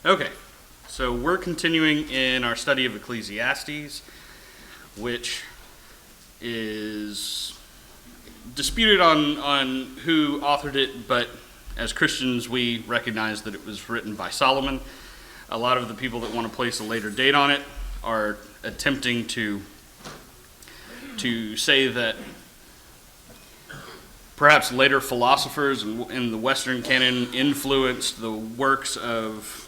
Okay, so we're continuing in our study of Ecclesiastes, which is disputed on who authored it, but as Christians we recognize that it was written by Solomon. A lot of the people that want to place a later date on it are attempting to say that perhaps later philosophers in the Western canon influenced the works of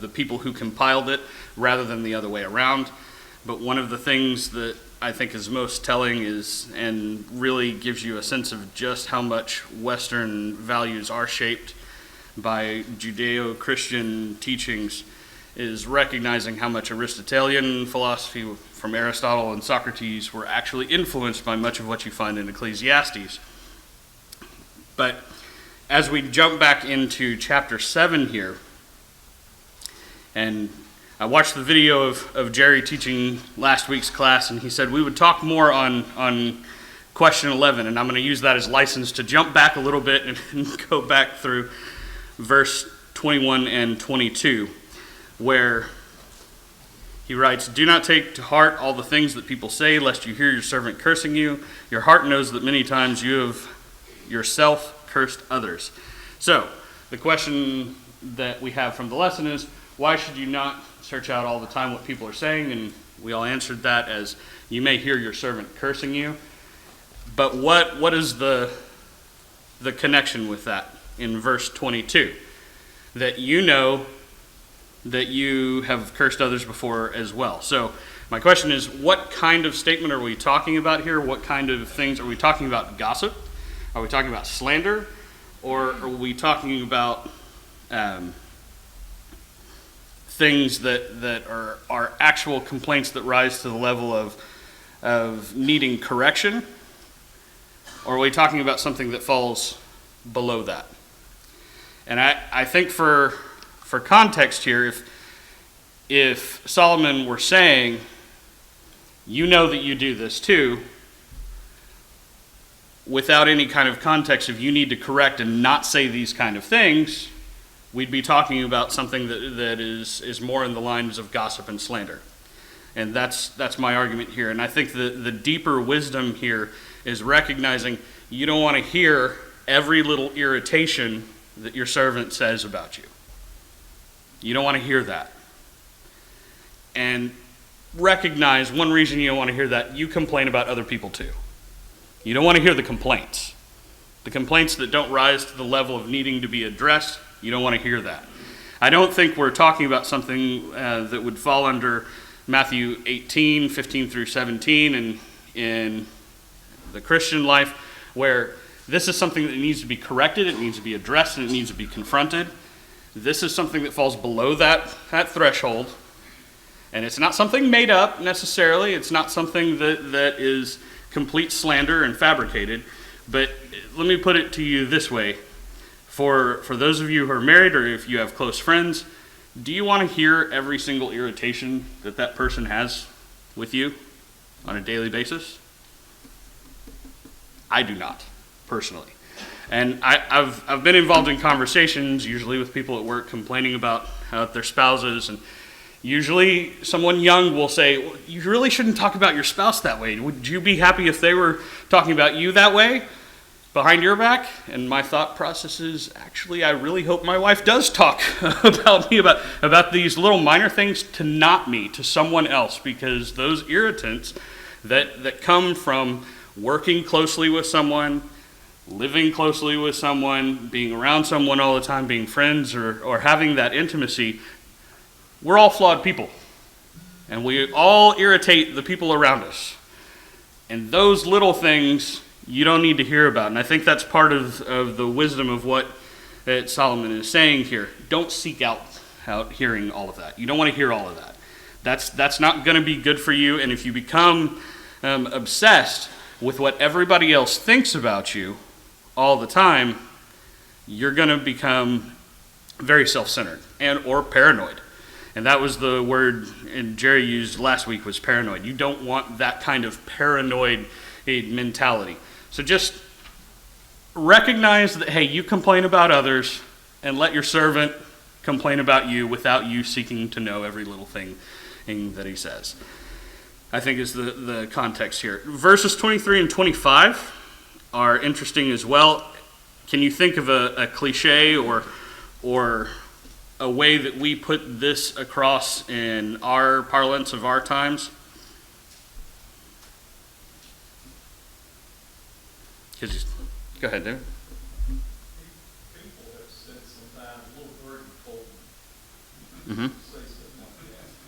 the people who compiled it rather than the other way around. But one of the things that I think is most telling is, and really gives you a sense of just how much Western values are shaped by Judeo-Christian teachings, is recognizing how much Aristotelian philosophy from Aristotle and Socrates were actually influenced by much of what you find in Ecclesiastes. But as we jump back into chapter 7 here, and I watched the video of Jerry teaching last week's class, and he said we would talk more on question 11, and I'm going to use that as license to jump back a little bit and go back through verse 21 and 22, where he writes, "Do not take to heart all the things that people say, lest you hear your servant cursing you. Your heart knows that many times you have yourself cursed others." So, the question that we have from the lesson is, why should you not search out all the time what people are saying? And we all answered that as, you may hear your servant cursing you. But what is the connection with that in verse 22? That you know that you have cursed others before as well. So my question is, what kind of statement are we talking about here? What kind of things are we talking about? Gossip? Are we talking about slander? Or are we talking about things that are actual complaints that rise to the level of needing correction? Or are we talking about something that falls below that? And I think for context here, if Solomon were saying, you know that you do this too, without any kind of context of you need to correct and not say these kind of things, we'd be talking about something that is more in the lines of gossip and slander. And that's my argument here. And I think the deeper wisdom here is recognizing you don't want to hear every little irritation that your servant says about you. You don't want to hear that. And recognize one reason you don't want to hear that, you complain about other people too. You don't want to hear the complaints. The complaints that don't rise to the level of needing to be addressed, you don't want to hear that. I don't think we're talking about something that would fall under Matthew 18, 15 through 17 in the Christian life, where this is something that needs to be corrected, it needs to be addressed, and it needs to be confronted. This is something that falls below that threshold. And it's not something made up necessarily. It's not something that is complete slander and fabricated. But let me put it to you this way. For those of you who are married, or if you have close friends, do you want to hear every single irritation that person has with you on a daily basis? I do not, personally. And I've been involved in conversations, usually with people at work, complaining about their spouses, and usually someone young will say, well, you really shouldn't talk about your spouse that way. Would you be happy if they were talking about you that way, behind your back? And my thought process is, actually, I really hope my wife does talk about me, about these little minor things to not me, to someone else, because those irritants that come from working closely with someone, living closely with someone, being around someone all the time, being friends, or having that intimacy, we're all flawed people. And we all irritate the people around us. And those little things you don't need to hear about. And I think that's part of the wisdom of what Solomon is saying here. Don't seek out hearing all of that. You don't want to hear all of that. That's not going to be good for you. And if you become obsessed with what everybody else thinks about you all the time, you're going to become very self-centered or paranoid. And that was the word Jerry used last week, was paranoid. You don't want that kind of paranoid mentality. So just recognize that, hey, you complain about others, and let your servant complain about you without you seeking to know every little thing that he says. I think is the context here. Verses 23 and 25 are interesting as well. Can you think of a cliche or a way that we put this across in our parlance of our times? Go ahead, David. People have said sometimes, little birdie told me. Mm-hmm. Say something like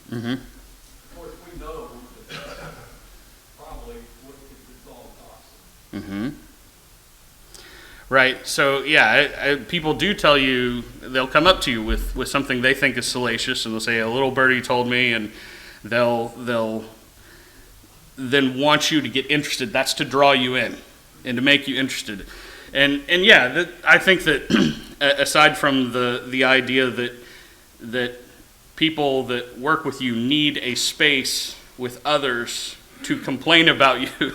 that. Mm-hmm. Of course, we know that probably what it's all gossip. Mm-hmm. Right. So yeah, people do tell you, they'll come up to you with something they think is salacious, and they'll say, "A little birdie told me," and they'll then want you to get interested. That's to draw you in and to make you interested. And yeah, I think that aside from the idea that people that work with you need a space with others to complain about you,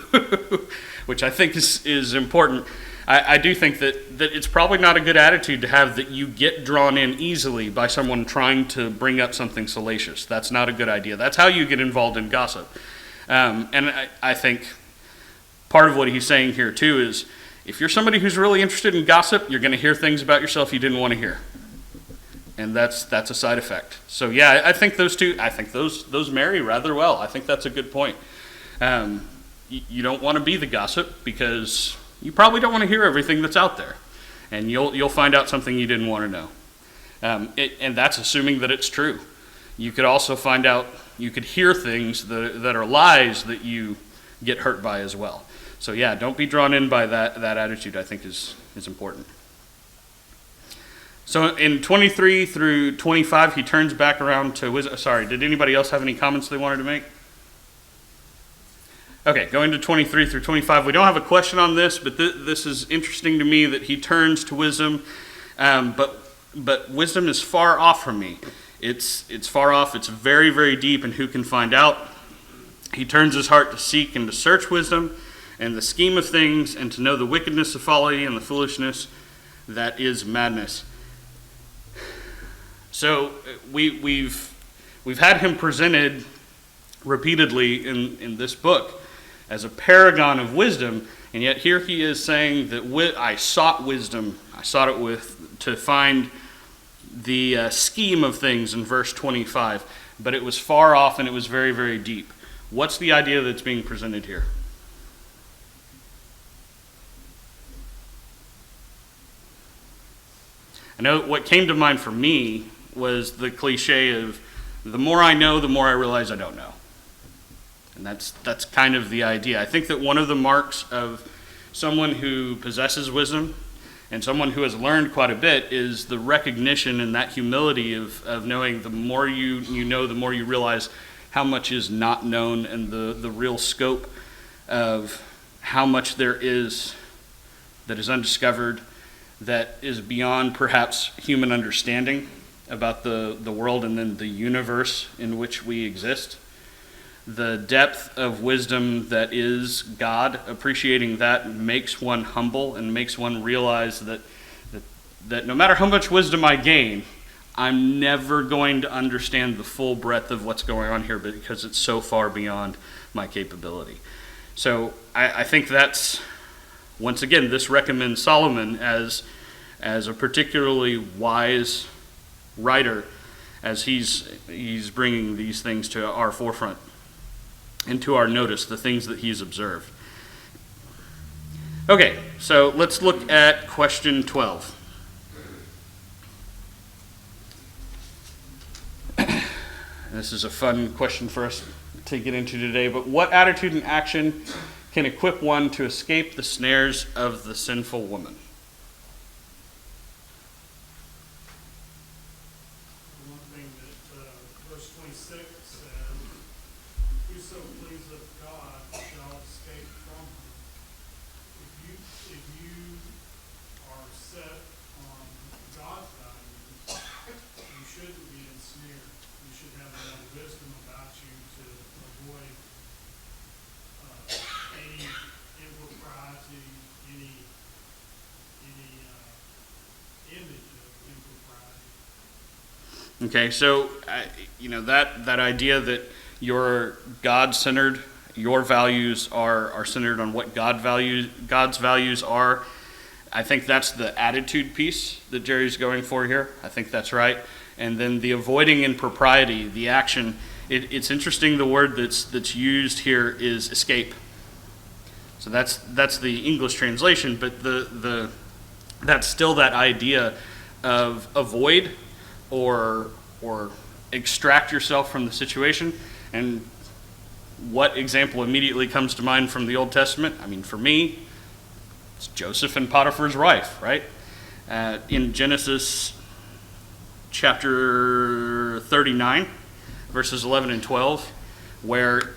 which I think is important. I do think that it's probably not a good attitude to have, that you get drawn in easily by someone trying to bring up something salacious. That's not a good idea. That's how you get involved in gossip. And I think part of what he's saying here too is, if you're somebody who's really interested in gossip, you're going to hear things about yourself you didn't want to hear. And that's a side effect. So yeah, I think those marry rather well. I think that's a good point. You don't want to be the gossip, because you probably don't want to hear everything that's out there, and you'll find out something you didn't want to know. And that's assuming that it's true. You could also find out, you could hear things that are lies that you get hurt by as well. So yeah, don't be drawn in by that attitude, I think is important. So in 23 through 25, he turns back around to wisdom. Sorry, did anybody else have any comments they wanted to make? Okay, going to 23 through 25. We don't have a question on this, but this is interesting to me that he turns to wisdom, but wisdom is far off from me. It's far off. It's very, very deep, and who can find out? He turns his heart to seek and to search wisdom and the scheme of things, and to know the wickedness of folly and the foolishness that is madness. So we've had him presented repeatedly in this book as a paragon of wisdom, and yet here he is saying that I sought wisdom. I sought it to find the scheme of things in verse 25, but it was far off and it was very, very deep. What's the idea that's being presented here? I know what came to mind for me was the cliche of, the more I know, the more I realize I don't know. And that's kind of the idea. I think that one of the marks of someone who possesses wisdom and someone who has learned quite a bit is the recognition and that humility of knowing the more you know, the more you realize how much is not known, and the real scope of how much there is that is undiscovered, that is beyond perhaps human understanding about the world and then the universe in which we exist. The depth of wisdom that is God, appreciating that makes one humble and makes one realize that no matter how much wisdom I gain, I'm never going to understand the full breadth of what's going on here, because it's so far beyond my capability. So I think that's, once again, this recommends Solomon as a particularly wise writer, as he's bringing these things to our forefront and to our notice, the things that he's observed. Okay, so let's look at question 12. This is a fun question for us to get into today, but what attitude and action can equip one to escape the snares of the sinful woman? One thing that verse 26 says, "Whoso pleaseth God shall escape from him." If you are set on God's values, you shouldn't be ensnared. You should have enough wisdom about you to avoid any impropriety, any Okay, so that idea that you're God-centered, your values are centered on what God's values are. I think that's the attitude piece that Jerry's going for here. I think that's right. And then the avoiding impropriety, the action. It's interesting. The word that's used here is escape. So that's the English translation, but that's still that idea of avoid or extract yourself from the situation. And what example immediately comes to mind from the Old Testament? I mean, for me, it's Joseph and Potiphar's wife, right? In Genesis chapter 39, verses 11 and 12, where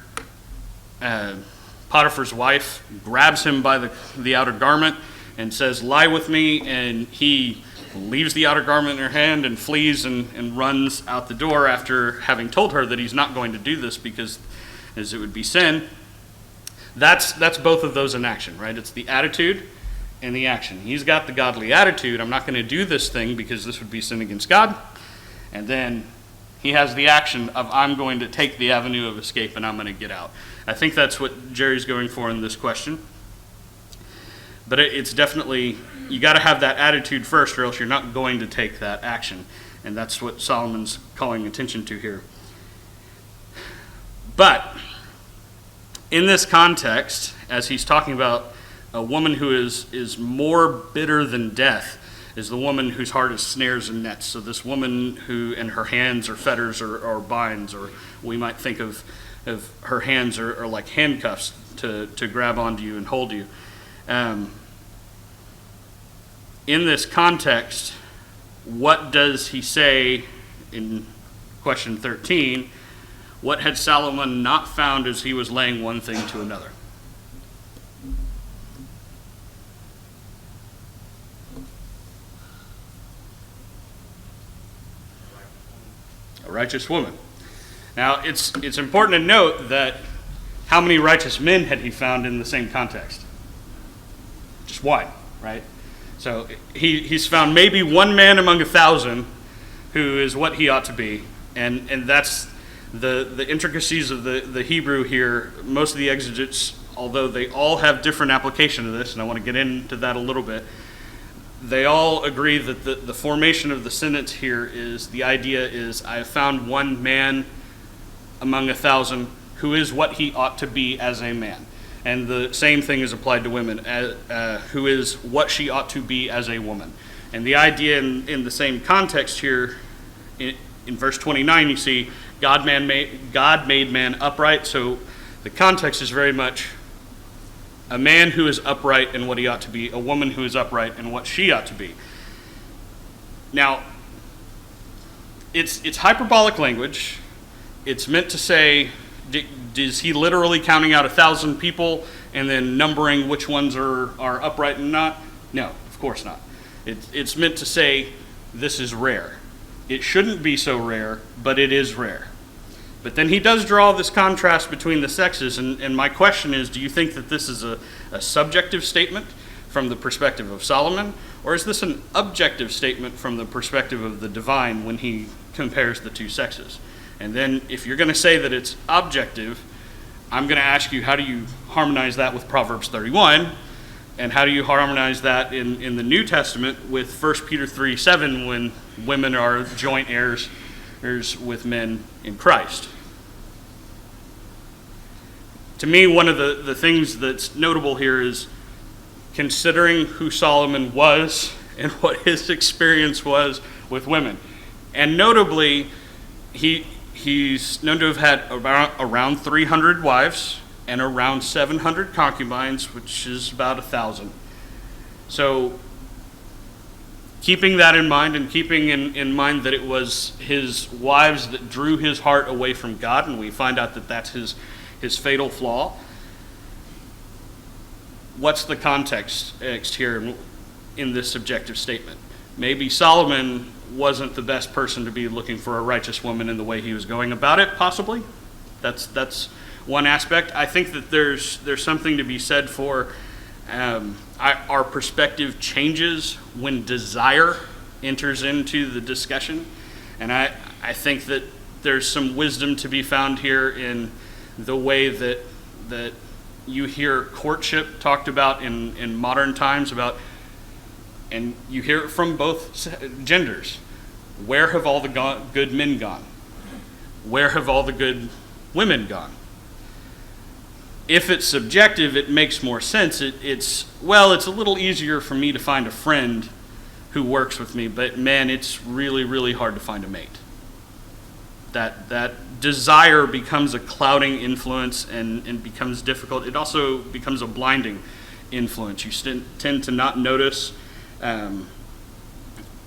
Potiphar's wife grabs him by the outer garment and says, "Lie with me," and he leaves the outer garment in her hand and flees and runs out the door after having told her that he's not going to do this because as it would be sin. That's both of those in action, right? It's the attitude and the action. He's got the godly attitude, I'm not going to do this thing because this would be sin against God. And then he has the action of, I'm going to take the avenue of escape and I'm going to get out. I think that's what Jerry's going for in this question. But it's definitely, you got to have that attitude first or else you're not going to take that action. And that's what Solomon's calling attention to here. But in this context, as he's talking about a woman who is more bitter than death, is the woman whose heart is snares and nets. So this woman who, and her hands are fetters or binds, or we might think of her hands are like handcuffs to grab onto you and hold you. In this context, what does he say in question 13? What had Solomon not found as he was laying one thing to another? A righteous woman. Now, it's important to note that how many righteous men had he found in the same context? Just one, right? So he's found maybe one man among 1,000 who is what he ought to be, and that's the intricacies of the Hebrew here. Most of the exegetes, although they all have different application of this, and I want to get into that a little bit, they all agree that the formation of the sentence here is, the idea is, I have found one man among 1,000 who is what he ought to be as a man. And the same thing is applied to women, who is what she ought to be as a woman. And the idea in the same context here, in verse 29, you see, God made man upright. So the context is very much a man who is upright in what he ought to be, a woman who is upright in what she ought to be. Now, it's hyperbolic language. It's meant to say, is he literally counting out 1,000 people and then numbering which ones are upright and not? No, of course not. It's meant to say this is rare. It shouldn't be so rare, but it is rare. But then he does draw this contrast between the sexes, and my question is, do you think that this is a subjective statement from the perspective of Solomon, or is this an objective statement from the perspective of the divine when he compares the two sexes? And then if you're going to say that it's objective, I'm going to ask you, how do you harmonize that with Proverbs 31? And how do you harmonize that in the New Testament with 1 Peter 3:7 when women are joint heirs with men in Christ? To me, one of the things that's notable here is considering who Solomon was and what his experience was with women. And notably, he's known to have had around 300 wives and around 700 concubines, which is about 1,000. So keeping that in mind and keeping in mind that it was his wives that drew his heart away from God, and we find out that that's his fatal flaw. What's the context here in this subjective statement? Maybe Solomon wasn't the best person to be looking for a righteous woman in the way he was going about it, possibly. That's one aspect. I think that there's something to be said for our perspective changes when desire enters into the discussion. And I I think that there's some wisdom to be found here in the way that you hear courtship talked about in modern times about, and you hear it from both genders. Where have all the good men gone? Where have all the good women gone? If it's subjective, it makes more sense. It's a little easier for me to find a friend who works with me, but man, it's really, really hard to find a mate. That desire becomes a clouding influence and becomes difficult. It also becomes a blinding influence. You tend to not notice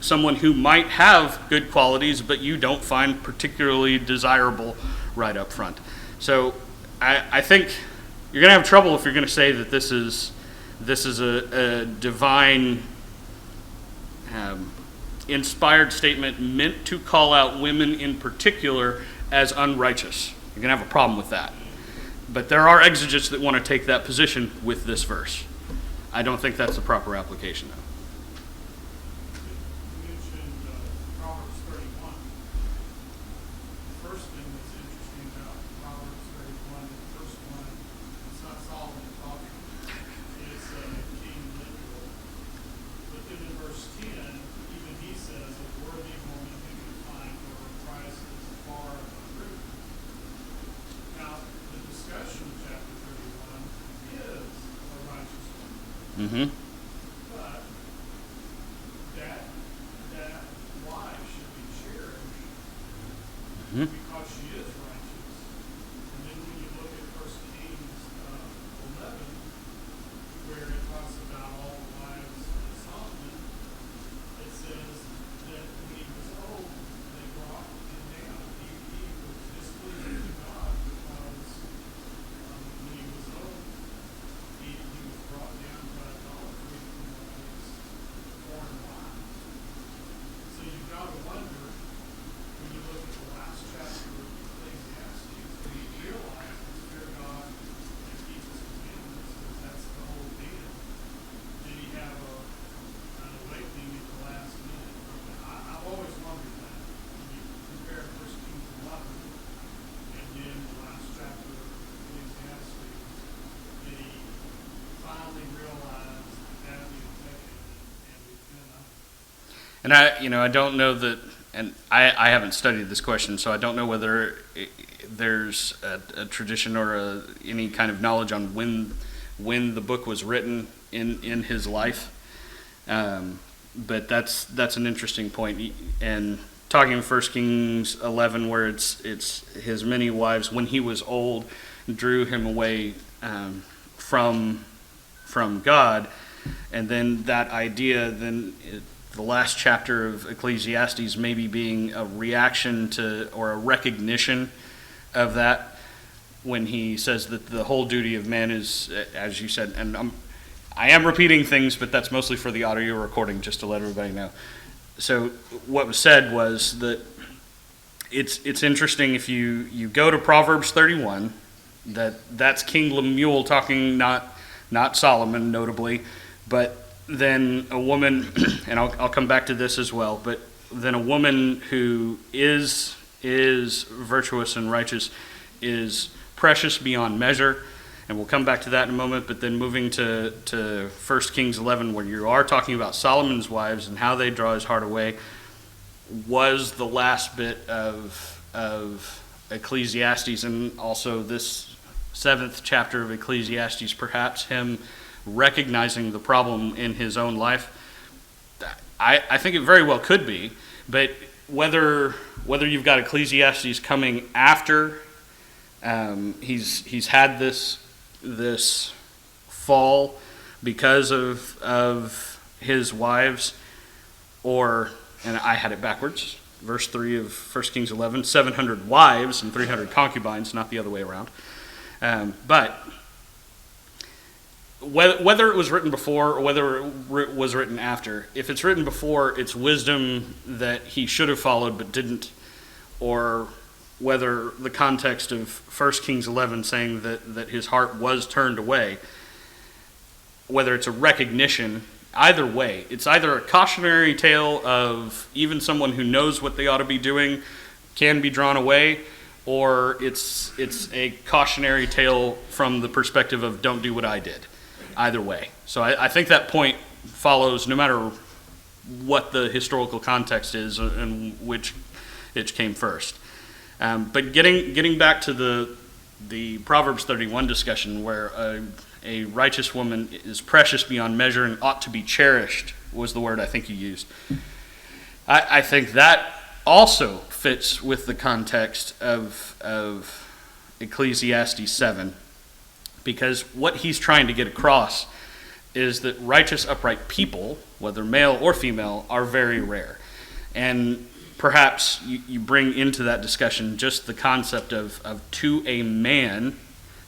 someone who might have good qualities, but you don't find particularly desirable right up front. So I think you're going to have trouble if you're going to say that this is a divine inspired statement meant to call out women in particular as unrighteous. You're going to have a problem with that. But there are exegetes that want to take that position with this verse. I don't think that's the proper application, though. You mentioned Proverbs 31. The first thing that's interesting about Proverbs 31, the first one, it's not Solomon talking, it's King Lemuel. But then in verse 10, even he says, a worthy woman who can find for her price is far uprooted. Now, the discussion of chapter 31 is a righteous woman. Mm-hmm. But that wife should be cherished because she is righteous. And then when you look at 1 Kings 11, where it talks about all the wives of Solomon, it says that when he was old, they brought him down. He was displeasing to God because when he was old, he was brought down by idolatry from one of his foreign wives. So you've got to wonder, when you look at the last chapter of Ecclesiastes, when you realize to fear God and keep his commandments, because that's the whole deal, did he have an awakening at the last minute? I've always wondered that. When you compare 1 Kings 11 and then the last chapter of Ecclesiastes, did he finally realize that the infection and repent? And I don't know that, and I haven't studied this question, so I don't know whether there's a tradition or any kind of knowledge on when the book was written in his life. But that's an interesting point. And talking in 1 Kings 11, where it's his many wives when he was old drew him away from God, and then that idea the last chapter of Ecclesiastes maybe being a reaction to or a recognition of that, when he says that the whole duty of man is, as you said, and I am repeating things, but that's mostly for the audio recording, just to let everybody know. So what was said was that it's interesting if you go to Proverbs 31, that's King Lemuel talking, not Solomon, notably, but then a woman, and I'll come back to this as well, but then a woman who is virtuous and righteous is precious beyond measure, and we'll come back to that in a moment. But then moving to 1 Kings 11, where you are talking about Solomon's wives and how they draw his heart away, was the last bit of Ecclesiastes, and also this 7th chapter of Ecclesiastes, perhaps him recognizing the problem in his own life. I think it very well could be, but whether you've got Ecclesiastes coming after he's had this fall because of his wives, or, and I had it backwards, verse 3 of 1 Kings 11, 700 wives and 300 concubines, not the other way around. But whether it was written before or whether it was written after, if it's written before, it's wisdom that he should have followed but didn't, or whether the context of 1 Kings 11 saying that his heart was turned away, whether it's a recognition, either way, it's either a cautionary tale of even someone who knows what they ought to be doing can be drawn away, or it's a cautionary tale from the perspective of don't do what I did. Either way. So I think that point follows no matter what the historical context is and which it came first. But getting back to the Proverbs 31 discussion, where a righteous woman is precious beyond measure and ought to be cherished, was the word I think you used. I think that also fits with the context of Ecclesiastes 7, because what he's trying to get across is that righteous, upright people, whether male or female, are very rare. And perhaps you bring into that discussion just the concept of to a man,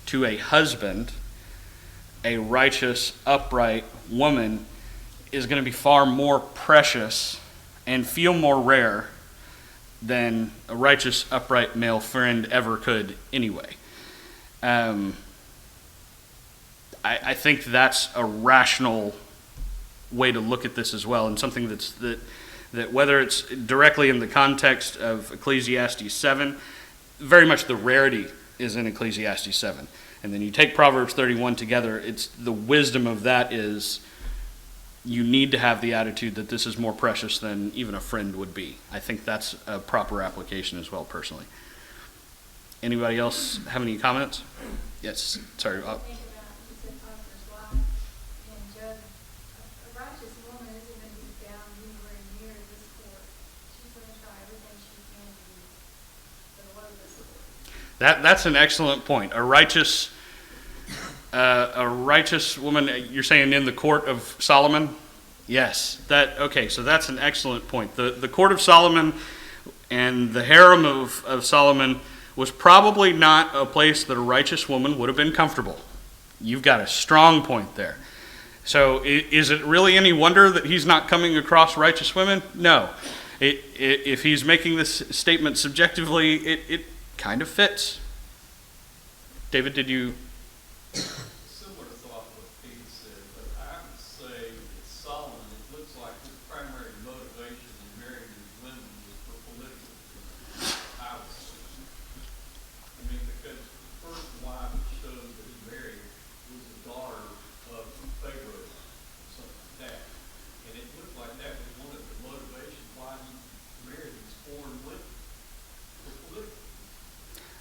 to a husband, a righteous, upright woman is going to be far more precious and feel more rare than a righteous, upright male friend ever could anyway. I think that's a rational way to look at this as well, and something that whether it's directly in the context of Ecclesiastes 7, very much the rarity is in Ecclesiastes 7. And then you take Proverbs 31 together, it's the wisdom of that is you need to have the attitude that this is more precious than even a friend would be. I think that's a proper application as well, personally. Anybody else have any comments? Yes, sorry. That's an excellent point. A righteous woman, you're saying in the court of Solomon? Yes. So that's an excellent point. The court of Solomon and the harem of Solomon was probably not a place that a righteous woman would have been comfortable. You've got a strong point there. So is it really any wonder that he's not coming across righteous women? No. If he's making this statement subjectively, it kind of fits. David, did you? Similar thought to what Pete said, but I would say that Solomon, it looks like his primary motivation in marrying these women was for political reasons. I would say. I mean, because the first wife that showed that he married was the daughter of Pharaoh, or something like that. And it looked like that was one of the motivations why he married these foreign women. For political.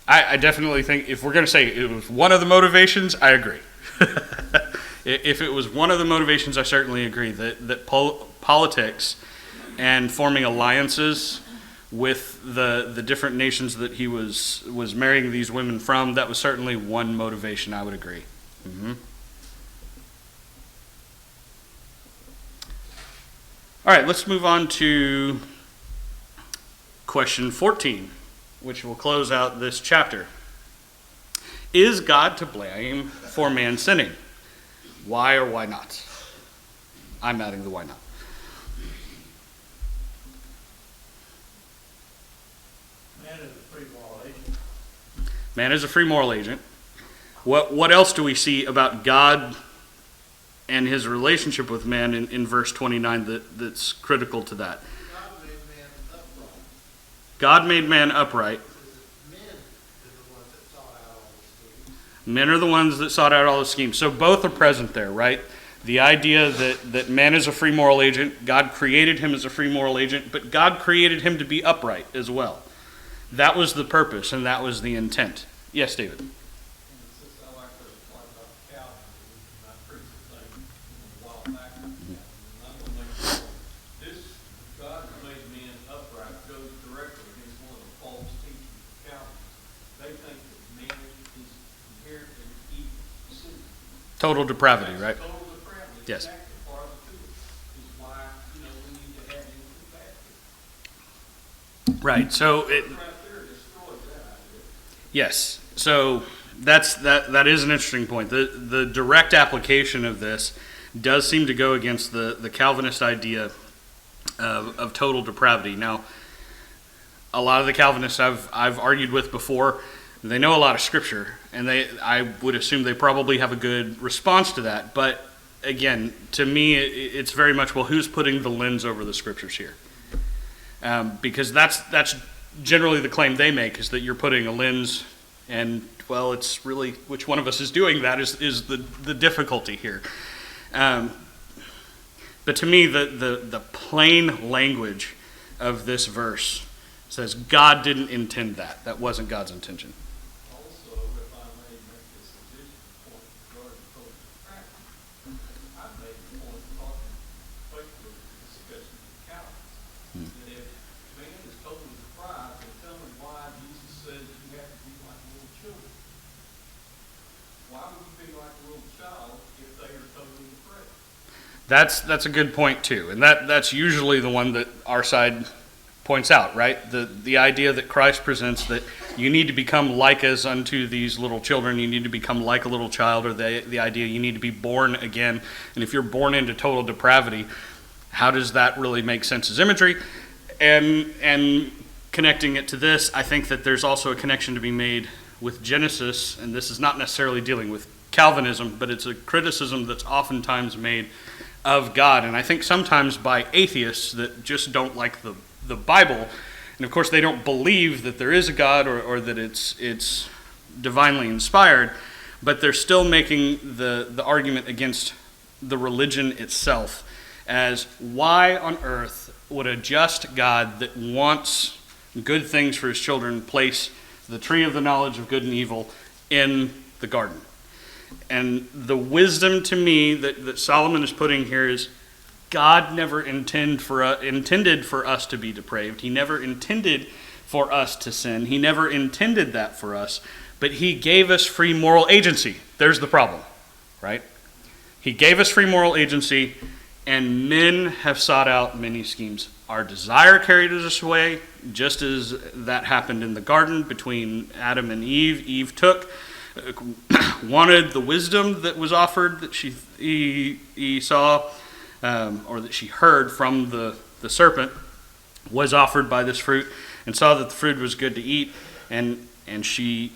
I definitely think if we're going to say it was one of the motivations, I agree. If it was one of the motivations, I certainly agree that politics and forming alliances with the different nations that he was marrying these women from, that was certainly one motivation, I would agree. Mm-hmm. All right, let's move on to question 14. Which will close out this chapter. Is God to blame for man sinning? Why or why not? I'm adding the why not. Man is a free moral agent. Man is a free moral agent. What else do we see about God and his relationship with man in verse 29 that's critical to that? God made man upright. Men are the ones that sought out all the schemes. So both are present there, right? The idea that man is a free moral agent, God created him as a free moral agent, but God created him to be upright as well. That was the purpose and that was the intent. Yes, David? Total depravity, right? Total depravity. Yes. Exactly. Part of the truth is why, we need to have him compassion. Right. So Right there destroys that idea. yes. So that is an interesting point. The direct application of this does seem to go against the Calvinist idea of total depravity. Now, a lot of the Calvinists I've argued with before, they know a lot of Scripture, and I would assume they probably have a good response to that. But again, to me, it's very much, well, who's putting the lens over the Scriptures here? Because that's generally the claim they make, is that you're putting a lens, and, well, it's really which one of us is doing that is the difficulty here. But to me, the plain language of this verse says God didn't intend that. That wasn't God's intention. Also, if I may make this additional point regarding culture and practice, I've made the point talking particularly in discussion with Calvinists, that if man is totally deprived, then tell me why Jesus says you have to be like little children. Why would you be like a little child if they are totally depraved? That's a good point too, and that's usually the one that our side points out, right? The idea that Christ presents, that you need to become like as unto these little children, you need to become like a little child, or the idea you need to be born again. And if you're born into total depravity, how does that really make sense as imagery? And connecting it to this, I think that there's also a connection to be made with Genesis, and this is not necessarily dealing with Calvinism, but it's a criticism that's oftentimes made of God, and I think sometimes by atheists that just don't like the Bible, and of course they don't believe that there is a God or that it's divinely inspired, but they're still making the argument against the religion itself, as why on earth would a just God that wants good things for his children place the tree of the knowledge of good and evil in the garden? And the wisdom to me that Solomon is putting here is God never intended for us to be depraved. He never intended for us to sin. He never intended that for us. But he gave us free moral agency. There's the problem, right? He gave us free moral agency, and men have sought out many schemes. Our desire carried us away, just as that happened in the garden between Adam and Eve. Eve wanted the wisdom that was offered that he saw, or that she heard from the serpent was offered by this fruit, and saw that the fruit was good to eat, and she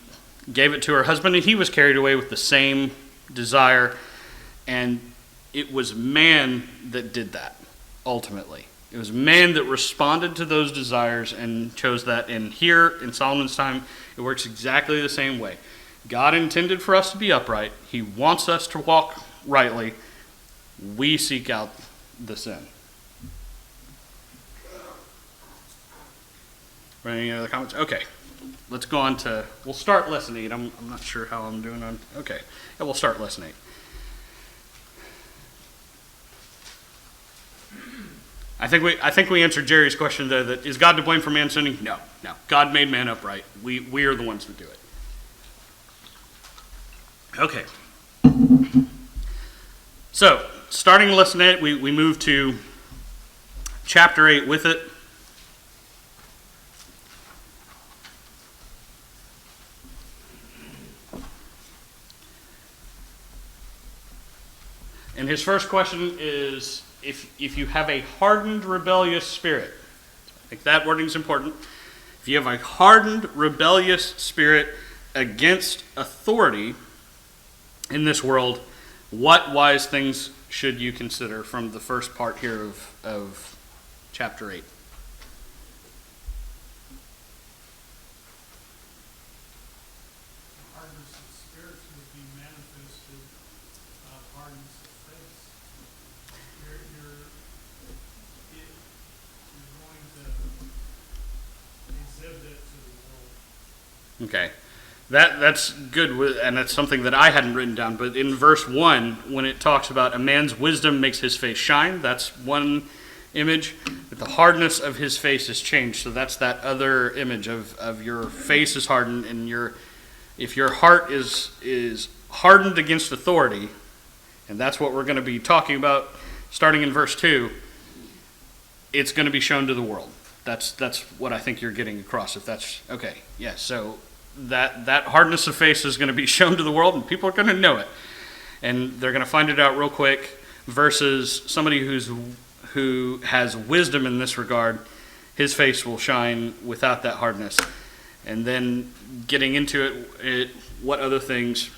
gave it to her husband, and he was carried away with the same desire. And it was man that did that, ultimately. It was man that responded to those desires and chose that. And here in Solomon's time, it works exactly the same way. God intended for us to be upright. He wants us to walk rightly. We seek out the sin. Any other comments? Okay. Let's go on to, we'll start lesson 8. I'm not sure how I'm doing on, okay. Yeah, we'll start lesson 8. I think we answered Jerry's question there, that is God to blame for man sinning? No. God made man upright. We are the ones that do it. Okay. So, starting lesson 8, we move to chapter 8 with it. And his first question is, if you have a hardened, rebellious spirit, I think that wording is important. If you have a hardened, rebellious spirit against authority in this world, what wise things should you consider, from the first part here of chapter 8? Hardness of spirits would be manifested hardness of face. You're going to exhibit it to the world. Okay. That's good, and that's something that I hadn't written down. But in verse 1, when it talks about a man's wisdom makes his face shine, that's one image. But the hardness of his face is changed. So that's that other image of your face is hardened, and if your heart is hardened against authority, and that's what we're going to be talking about starting in verse 2, it's going to be shown to the world. That's what I think you're getting across. If that's okay, yeah. So that hardness of face is going to be shown to the world, and people are going to know it, and they're going to find it out real quick. Versus somebody who has wisdom in this regard, his face will shine without that hardness. And then getting into it, what other things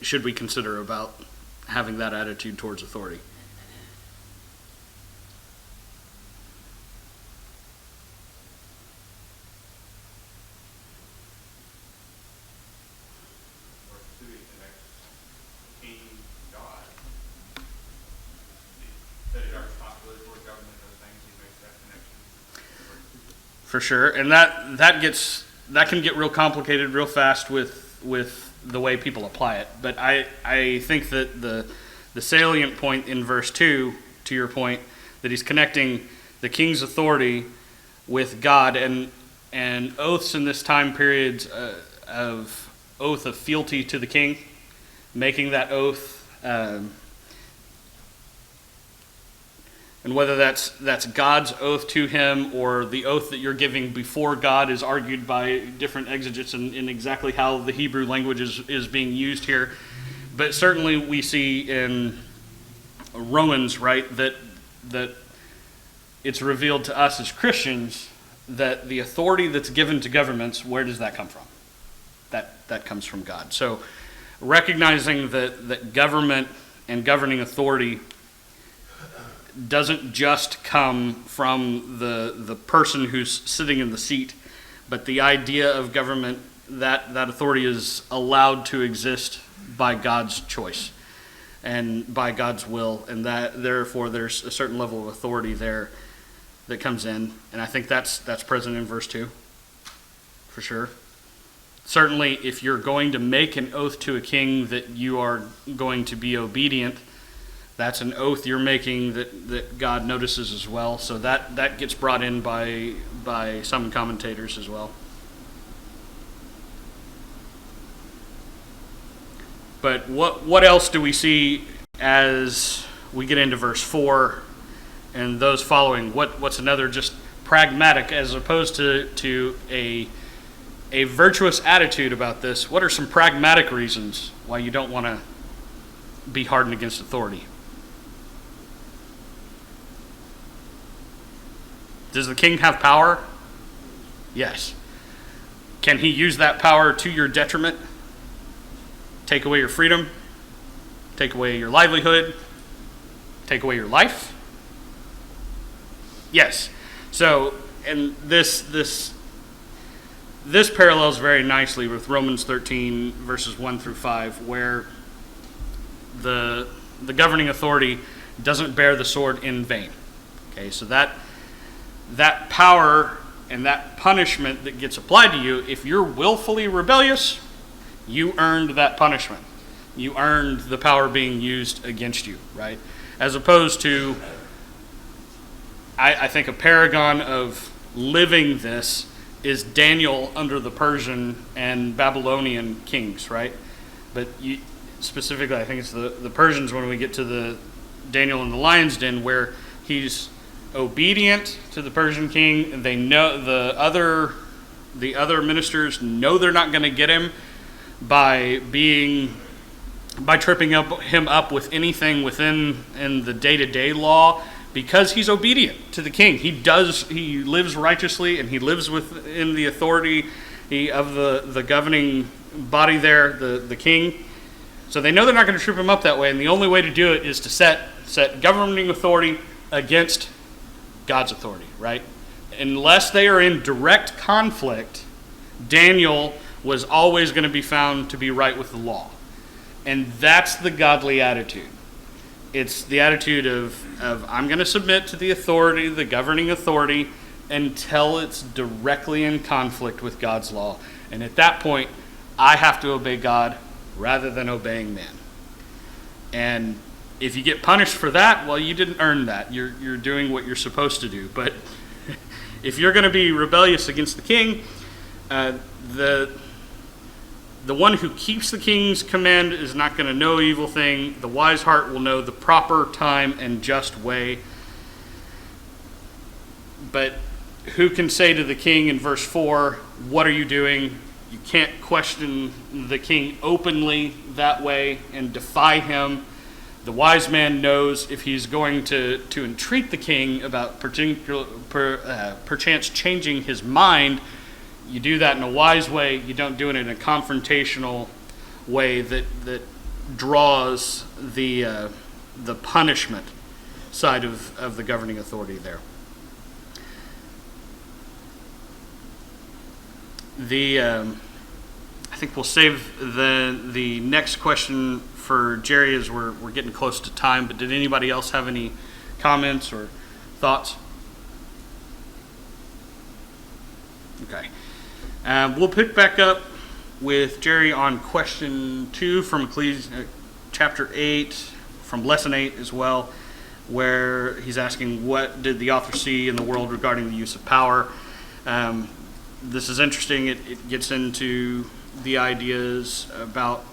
should we consider about having that attitude towards authority? for sure, and that can get real complicated real fast with the way people apply it. But I think that the salient point in verse 2, to your point, that he's connecting the king's authority with God, and oaths in this time period of oath of fealty to the king, making that oath, and whether that's God's oath to him or the oath that you're giving before God is argued by different exegetes in exactly how the Hebrew language is being used here. But certainly we see in Romans, right, that it's revealed to us as Christians that the authority that's given to governments, where does that come from? That comes from God. So recognizing that government and governing authority doesn't just come from the person who's sitting in the seat, but the idea of government, that authority is allowed to exist by God's choice and by God's will, and that therefore there's a certain level of authority there that comes in, and I think that's present in verse 2, for sure. Certainly, if you're going to make an oath to a king that you are going to be obedient, that's an oath you're making that God notices as well. So that gets brought in by some commentators as well. But what else do we see as we get into verse 4 and those following? What's another just pragmatic, as opposed to a virtuous attitude about this? What are some pragmatic reasons why you don't want to be hardened against authority? Does the king have power? Yes. Can he use that power to your detriment? Take away your freedom? Take away your livelihood? Take away your life? Yes. So, and this parallels very nicely with Romans 13 verses 1 through 5, where the governing authority doesn't bear the sword in vain. Okay, so that power and that punishment that gets applied to you, if you're willfully rebellious, you earned that punishment. You earned the power being used against you, right? As opposed to, I think a paragon of living this is Daniel under the Persian and Babylonian kings, right? But specifically, I think it's the Persians when we get to the Daniel in the lion's den, where he's obedient to the Persian king, and they know the other ministers know they're not going to get him by tripping him up with anything within in the day-to-day law, because he's obedient to the king. He lives righteously, and he lives within the authority of the governing body there, the king. So they know they're not going to trip him up that way, and the only way to do it is to set governing authority against God's authority, right? Unless they are in direct conflict, Daniel was always going to be found to be right with the law. And that's the godly attitude. It's the attitude of I'm going to submit to the authority, the governing authority, until it's directly in conflict with God's law. And at that point, I have to obey God rather than obeying man. And if you get punished for that, well, you didn't earn that. You're doing what you're supposed to do. But if you're going to be rebellious against the king, the one who keeps the king's command is not going to know evil thing. The wise heart will know the proper time and just way. But who can say to the king in verse 4, what are you doing? You can't question the king openly that way and defy him. The wise man knows if he's going to entreat the king about perchance changing his mind, you do that in a wise way. You don't do it in a confrontational way that draws the punishment side of the governing authority there. I think we'll save the next question for Jerry, as we're getting close to time. But did anybody else have any comments or thoughts? Okay. We'll pick back up with Jerry on question 2 from Ecclesiastes chapter 8, from lesson 8 as well, where he's asking what did the author see in the world regarding the use of power. This is interesting. It gets into the ideas about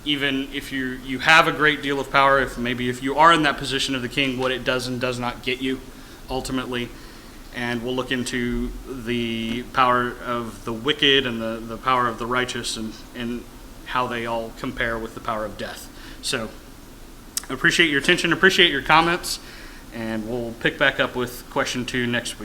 even if you have a great deal of power, if you are in that position of the king, what it does and does not get you ultimately. And we'll look into the power of the wicked and the power of the righteous and how they all compare with the power of death. So appreciate your attention, appreciate your comments, and we'll pick back up with question 2 next week.